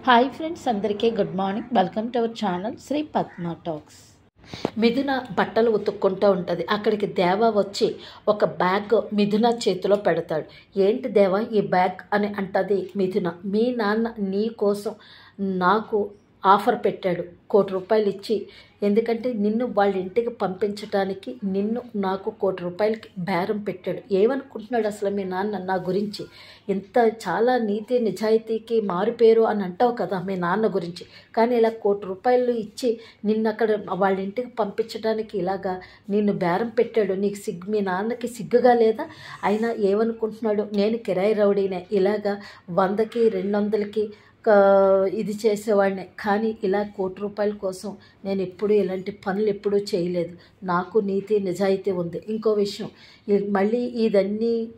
Hi friends, అందరికీ good morning. Welcome to our channel Shri Padma talks. Mithuna బట్టలు ఉతుక్కుంటూ ఉంటుంది. అక్కడికి దేవ వచ్చి ఒక బ్యాగ్ మిథున చేతిలో పెడతాడు. ఏంటి దేవ ఈ బ్యాగ్ అని అంటది మిథున. మీ నాన్న నీ కోసం నాకు ఆఫర్ పెట్టాడు, ₹1,00,00,000 ఇచ్చి. ఎందుకంటే నిన్ను వాళ్ళ ఇంటికి పంపించడానికి నిన్ను నాకు ₹1,00,00,000కి బేరం పెట్టాడు. ఏమనుకుంటున్నాడు అసలు మీ నాన్న నా గురించి? ఇంత చాలా నీతి నిజాయితీకి మారుపేరు అని అంటావు కదా మీ నాన్న గురించి. కానీ ఇలా ₹1,00,00,000 ఇచ్చి నిన్ను అక్కడ వాళ్ళ ఇంటికి పంపించడానికి ఇలాగా నిన్ను బేరం పెట్టాడు. నీకు మీ నాన్నకి సిగ్గుగా లేదా? అయినా ఏమనుకుంటున్నాడు, నేను కిరాయి రౌడీనే, ఇలాగా 100కి 200కి ఇది చేసేవాడిని. కానీ ఇలా ₹1,00,00,000 కోసం నేను ఎప్పుడూ ఇలాంటి పనులు ఎప్పుడూ చేయలేదు. నాకు నీతి నిజాయితీ ఉంది. ఇంకో విషయం, మళ్ళీ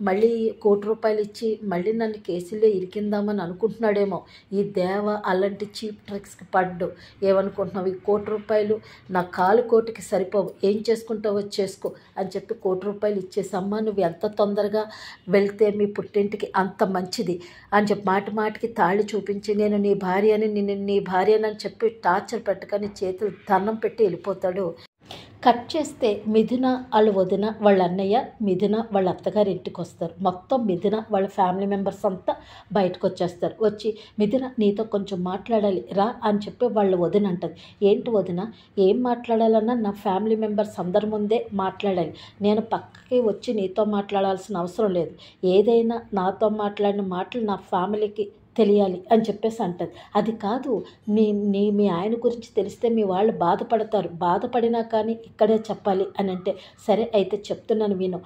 మళ్ళీ ₹1,00,00,000 ఇచ్చి మళ్ళీ నన్ను కేసుల్లో ఇరికిందామని అనుకుంటున్నాడేమో ఈ దేవ. అలాంటి చీప్ ట్రిక్స్కి పడ్డు. ఏమనుకుంటున్నావు? ఈ ₹1,00,00,000 నా కాలు కోటికి సరిపోవు, ఏం చేసుకుంటావో చేసుకో అని చెప్పి ₹1,00,00,000 ఇచ్చేసమ్మా. నువ్వు ఎంత తొందరగా వెళ్తే మీ పుట్టింటికి అంత మంచిది అని చెప్పి మాటికి తాళి చూపించి నేను నీ భార్యని, నిన్ను నీ భార్యనని చెప్పి టార్చర్ పెట్టుకొని చేతులు దండం పెట్టి వెళ్ళిపోతాడు. కట్ చేస్తే మిథున వాళ్ళ వదిన, వాళ్ళ అన్నయ్య, మిథున వాళ్ళ అత్తగారి ఇంటికి వస్తారు. మొత్తం మిథున వాళ్ళ ఫ్యామిలీ మెంబర్స్ అంతా బయటకు వచ్చేస్తారు. వచ్చి మిథున నీతో కొంచెం మాట్లాడాలి రా అని చెప్పి వాళ్ళ వదిన అంటది. ఏంటి వదిన, ఏం మాట్లాడాలన్నా నా ఫ్యామిలీ మెంబర్స్ అందరి ముందే మాట్లాడాలి. నేను పక్కకి వచ్చి నీతో మాట్లాడాల్సిన అవసరం లేదు. ఏదైనా నాతో మాట్లాడిన మాటలు నా ఫ్యామిలీకి తెలియాలి అని చెప్పేసి అంటది. అది కాదు, మీ ఆయన గురించి తెలిస్తే మీ వాళ్ళు బాధపడతారు, బాధపడినా కానీ ఇక్కడే చెప్పాలి అని అంటే, సరే అయితే చెప్తున్నాను విను.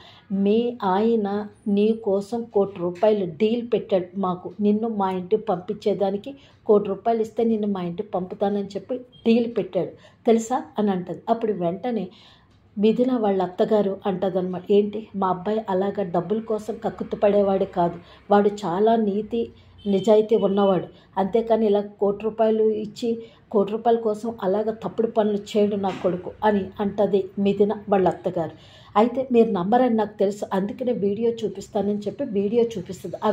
మీ ఆయన నీ కోసం ₹1,00,00,000 డీల్ పెట్టాడు మాకు. నిన్ను మా ఇంటికి పంపించేదానికి ₹1,00,00,000 ఇస్తే నిన్ను మా ఇంటికి పంపుతానని చెప్పి డీల్ పెట్టాడు తెలుసా అని అంటది. అప్పుడు వెంటనే మిథున వాళ్ళ అత్తగారు అంటదన్నమాట, ఏంటి మా అబ్బాయి అలాగా డబ్బుల కోసం కక్కుతుపడేవాడే కాదు, వాడు చాలా నీతి నిజాయితీ ఉన్నవాడు. అంతేకాని ఇలా ₹1,00,00,000 ఇచ్చి ₹1,00,00,000 కోసం అలాగ తప్పుడు పనులు చేయడు నా కొడుకు అని అంటది మిథున వాళ్ళ అత్తగారు. అయితే మీరు నమ్మరని నాకు తెలుసు, అందుకనే వీడియో చూపిస్తానని చెప్పి వీడియో చూపిస్తుంది. ఆ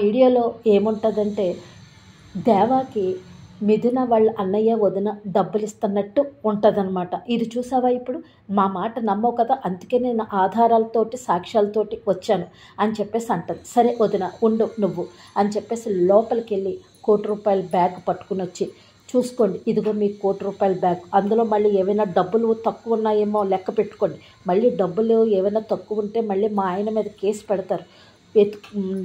వీడియోలో ఏముంటుందంటే దేవాకి మిథున వాళ్ళ అన్నయ్య వదిన డబ్బులు ఇస్తున్నట్టు ఉంటుందన్నమాట. ఇది చూసావా, ఇప్పుడు మా మాట నమ్మవు కదా, అందుకే నేను ఆధారాలతోటి సాక్ష్యాలతోటి వచ్చాను అని చెప్పేసి అంటది. సరే వదిన ఉండు నువ్వు అని చెప్పేసి లోపలికి వెళ్ళి ₹1,00,00,000 బ్యాగ్ పట్టుకుని వచ్చి, చూసుకోండి ఇదిగో మీ ₹1,00,00,000 బ్యాగ్, అందులో మళ్ళీ ఏమైనా డబ్బులు తక్కువ ఉన్నాయేమో లెక్క పెట్టుకోండి, మళ్ళీ డబ్బులు ఏమైనా తక్కువ ఉంటే మళ్ళీ మా ఆయన మీద కేసు పెడతారు,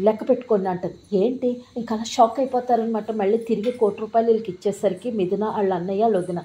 లెక్క పెట్టుకోండి అంటది. ఏంటి ఇంకా అలా షాక్ అయిపోతారనమాట. మళ్ళీ తిరిగి ₹1,00,00,000 వీళ్ళకి ఇచ్చేసరికి మిథున వాళ్ళ అన్నయ్య వదిన,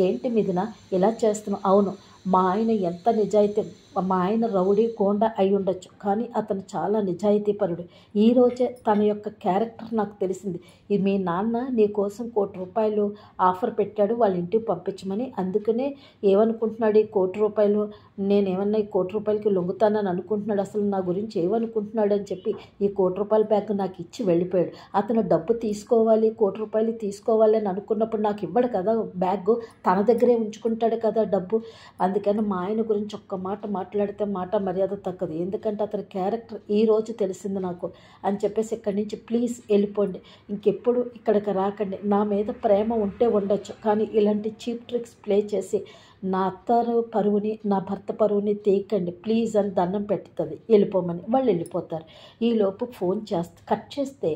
ఏంటి మిథున ఇలా చేస్తున్నావు? అవును, మా ఆయన ఎంత నిజాయితీ, మా ఆయన రౌడీ గోండా అయి ఉండొచ్చు, కానీ అతను చాలా నిజాయితీపరుడు. ఈరోజే తన యొక్క క్యారెక్టర్ నాకు తెలిసింది. మీ నాన్న నీ కోసం ₹1,00,00,000 ఆఫర్ పెట్టాడు వాళ్ళ ఇంటికి పంపించమని. అందుకనే ఏమనుకుంటున్నాడు ఈ ₹1,00,00,000, నేనేమన్నా ఈ ₹1,00,00,000కి లొంగుతానని అనుకుంటున్నాడు, అసలు నా గురించి ఏమనుకుంటున్నాడు అని చెప్పి ఈ ₹1,00,00,000 బ్యాగ్ నాకు ఇచ్చి వెళ్ళిపోయాడు. అతను డబ్బు తీసుకోవాలి, ₹1,00,00,000 తీసుకోవాలి అని అనుకున్నప్పుడు నాకు ఇవ్వడు కదా బ్యాగ్, తన దగ్గరే ఉంచుకుంటాడు కదా డబ్బు. అందుకని మా ఆయన గురించి ఒక్క మాట మాట్లాడితే మాట మర్యాద తక్కదు, ఎందుకంటే అతని క్యారెక్టర్ ఈరోజు తెలిసింది నాకు అని చెప్పేసి ఇక్కడి నుంచి ప్లీజ్ వెళ్ళిపోండి, ఇంకెప్పుడు ఇక్కడికి రాకండి. నా మీద ప్రేమ ఉంటే ఉండొచ్చు, కానీ ఇలాంటి చీప్ ట్రిక్స్ ప్లే చేసి నా అత్తారు పరువుని, నా భర్త పరువుని తీయకండి ప్లీజ్ అని దండం పెట్టుతుంది. వెళ్ళిపోమని వాళ్ళు వెళ్ళిపోతారు. ఈలోపు కట్ చేస్తే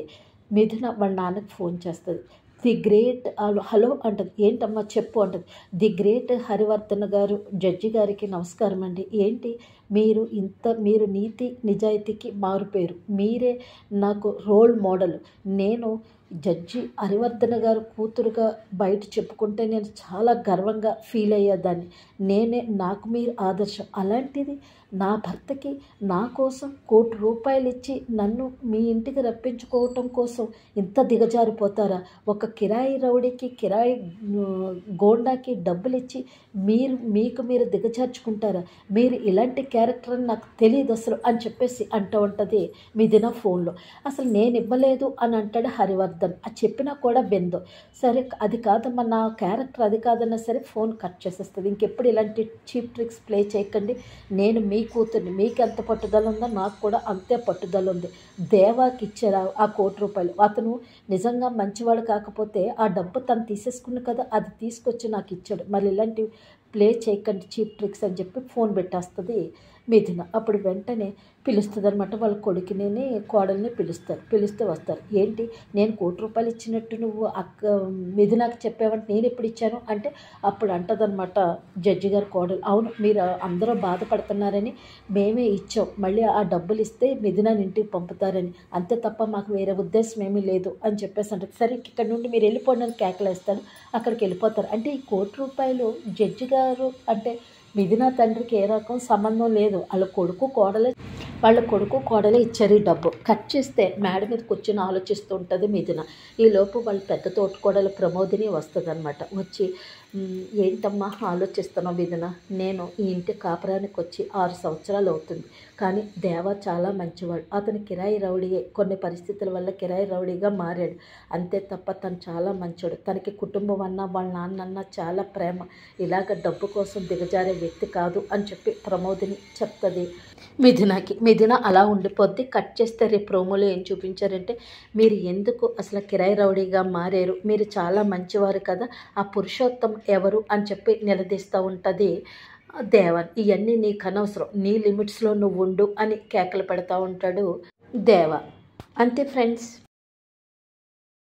మిథున వాళ్ళ నాన్నకి ఫోన్ చేస్తుంది. ది గ్రేట్ హలో అంటది. ఏంటమ్మా చెప్పు అంటది. ది గ్రేట్ హరివర్ధన్ గారు, జడ్జి గారికి నమస్కారం అండి. ఏంటి మీరు నీతి నిజాయితీకి మారుపేరు, మీరే నాకు రోల్ మోడల్. నేను జడ్జి హరివర్ధన్ గారు కూతురుగా బయట చెప్పుకుంటే నేను చాలా గర్వంగా ఫీల్ అయ్యేదాన్ని. నాకు మీరు ఆదర్శం. అలాంటిది నా భర్తకి నా కోసం ₹1,00,00,000 ఇచ్చి నన్ను మీ ఇంటికి రప్పించుకోవటం కోసం ఇంత దిగజారిపోతారా? ఒక కిరాయి రౌడీకి, కిరాయి గోండాకి డబ్బులు ఇచ్చి మీకు మీరు దిగజార్చుకుంటారా? మీరు ఇలాంటి క్యారెక్టర్ అని నాకు తెలియదు అసలు అని చెప్పేసి ఉంటుంది మిథున ఫోన్లో. అసలు నేను ఇవ్వలేదు అని అంటాడు హరివర్ధన్. అది చెప్పినా కూడా బెందో. సరే అది కాదమ్మా, నా క్యారెక్టర్ అది కాదన్నా సరే ఫోన్ కట్ చేసేస్తుంది. ఇంకెప్పుడు ఇలాంటి చీప్ ట్రిక్స్ ప్లే చేయకండి, నేను మీ మీ కూతుర్ని, మీకు ఎంత పట్టుదల ఉందో నాకు కూడా అంతే పట్టుదల ఉంది. దేవాకి ఇచ్చారా ఆ ₹1,00,00,000? అతను నిజంగా మంచివాడు కాకపోతే ఆ డబ్బు తను తీసేసుకున్న కదా, అది తీసుకొచ్చి నాకు ఇచ్చాడు. మళ్ళీ ఇలాంటివి ప్లే చేయకండి చీప్ ట్రిక్స్ అని చెప్పి ఫోన్ పెట్టేస్తుంది మిథున. అప్పుడు వెంటనే పిలుస్తుంది అనమాట వాళ్ళ కొడుకుని, కోడల్ని పిలుస్తారు. పిలిస్తే వస్తారు. ఏంటి నేను ₹1,00,00,000 ఇచ్చినట్టు నువ్వు మిథునకి చెప్పావంటే నేను ఎప్పుడు ఇచ్చాను అంటే, అప్పుడు అంటదనమాట జడ్జి గారి కోడలు, అవును మీరు అందరూ బాధపడుతున్నారని మేమే ఇచ్చాం, మళ్ళీ ఆ డబ్బులు ఇస్తే మిథునని ఇంటికి పంపుతారని, అంతే తప్ప మాకు వేరే ఉద్దేశం ఏమీ లేదు అని చెప్పేసి అంటే, సరే ఇక్కడ నుండి మీరు వెళ్ళిపోండి అని కేకలేస్తాడు. అక్కడికి వెళ్ళిపోతారు. అంటే ఈ ₹1,00,00,000 జడ్జి గారు అంటే మిథున తండ్రికి ఏ రకం సంబంధం లేదు. వాళ్ళ కొడుకు కోడలే ఇచ్చారు ఈ డబ్బు. కట్ చేస్తే మేడ మీద కూర్చొని ఆలోచిస్తూ ఉంటుంది మిథున. ఈలోపు వాళ్ళ పెద్ద తోటికోడలు ప్రమోదిని వస్తుంది అనమాట. వచ్చి, ఏంటమ్మా ఆలోచిస్తున్నావు మిథున? నేను ఈ ఇంటి కాపురానికి వచ్చి 6 సంవత్సరాలు అవుతుంది. కానీ దేవ చాలా మంచివాడు. అతను కిరాయి రౌడీయే, కొన్ని పరిస్థితుల వల్ల కిరాయి రౌడీగా మారాడు. అంతే తప్ప తను చాలా మంచోడు. తనకి కుటుంబం అన్నా వాళ్ళ నాన్న చాలా ప్రేమ. ఇలాగ డబ్బు కోసం దిగజారే వ్యక్తి కాదు అని చెప్పి ప్రమోదిని చెప్తుంది మిథునకి. మిథున అలా ఉండిపోద్ది. కట్ చేస్తే రేపు ప్రోమోలో ఏం చూపించారంటే, మీరు ఎందుకు అసలు కిరాయి రౌడీగా మారారు, మీరు చాలా మంచివారు కదా, ఆ పురుషోత్తం ఎవరు అని చెప్పి నిలదీస్తూ ఉంటుంది దేవన్. ఇవన్నీ నీకు అనవసరం, నీ లిమిట్స్లో నువ్వు ఉండు అని కేకలు పెడతా ఉంటాడు దేవ. అంతే ఫ్రెండ్స్.